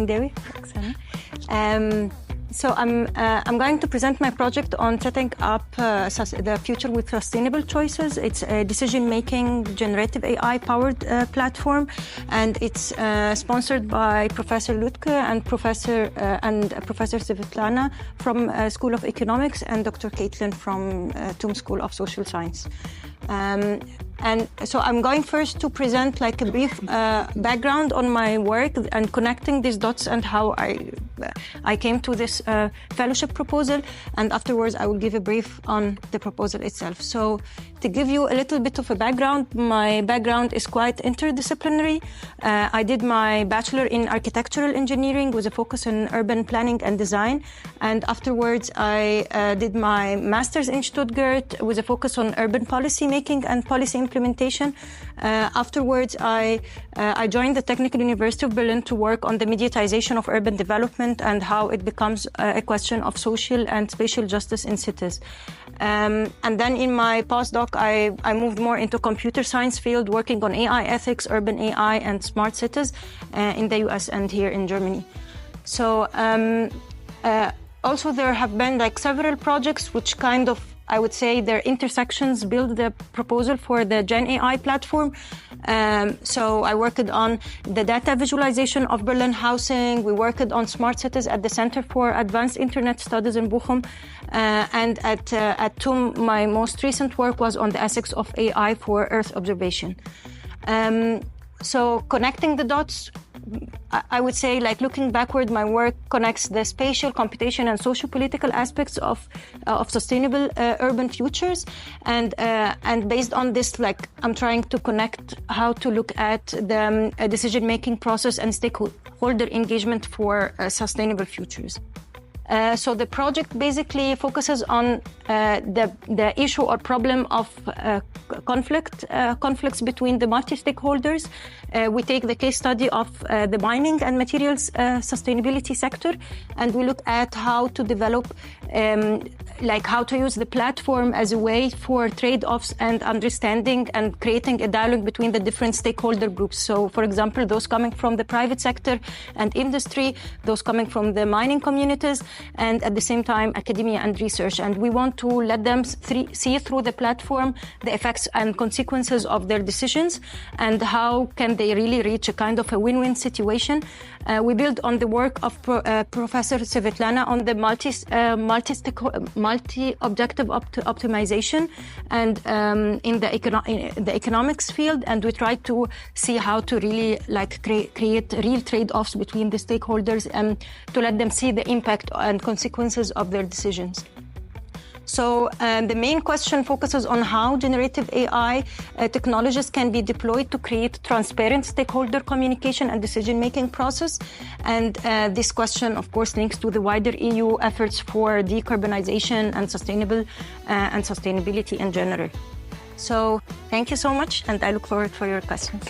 Hindawy. So I'm going to present my project on setting up the future with sustainable choices. It's a decision-making generative AI-powered platform, and it's sponsored by Professor Lutke and Professor Svetlana from School of Economics and Dr. Caitlin from TUM School of Social Science. And so I'm going first to present like a brief background on my work and connecting these dots and how I came to this fellowship proposal. And afterwards, I will give a brief on the proposal itself. So to give you a little bit of a background, my background is quite interdisciplinary. I did my bachelor in architectural engineering with a focus on urban planning and design. And afterwards, I did my master's in Stuttgart with a focus on urban policy making and policy implementation. Afterwards, I joined the Technical University of Berlin to work on the mediatization of urban development and how it becomes a question of social and spatial justice in cities. And then in my postdoc, I moved more into computer science field, working on AI ethics, urban AI, and smart cities in the US and here in Germany. So also there have been like several projects which kind of, I would say, their intersections build the proposal for the Gen AI platform. So I worked on the data visualization of Berlin housing. We worked on smart cities at the Center for Advanced Internet Studies in Bochum. And at TUM, my most recent work was on the ethics of AI for Earth observation. So connecting the dots, I would say, like looking backward, my work connects the spatial, computation, and socio-political aspects of sustainable urban futures, and based on this, like I'm trying to connect how to look at the decision-making process and stakeholder engagement for sustainable futures. So the project basically focuses on the issue or problem of conflicts between the multi-stakeholders. We take the case study of the mining and materials sustainability sector, and we look at how to develop, like how to use the platform as a way for trade-offs and understanding and creating a dialogue between the different stakeholder groups. So, for example, those coming from the private sector and industry, those coming from the mining communities, and at the same time, academia and research. And we want to let them see through the platform the effects and consequences of their decisions and how can they really reach a kind of a win-win situation. We build on the work of Professor Svetlana on the multi-objective optimization and in the economics field, and we try to see how to really like create real trade-offs between the stakeholders and to let them see the impact and consequences of their decisions. So the main question focuses on how generative AI technologies can be deployed to create transparent stakeholder communication and decision-making process. And this question, of course, links to the wider EU efforts for decarbonization and sustainability in general. So thank you so much, and I look forward for your questions.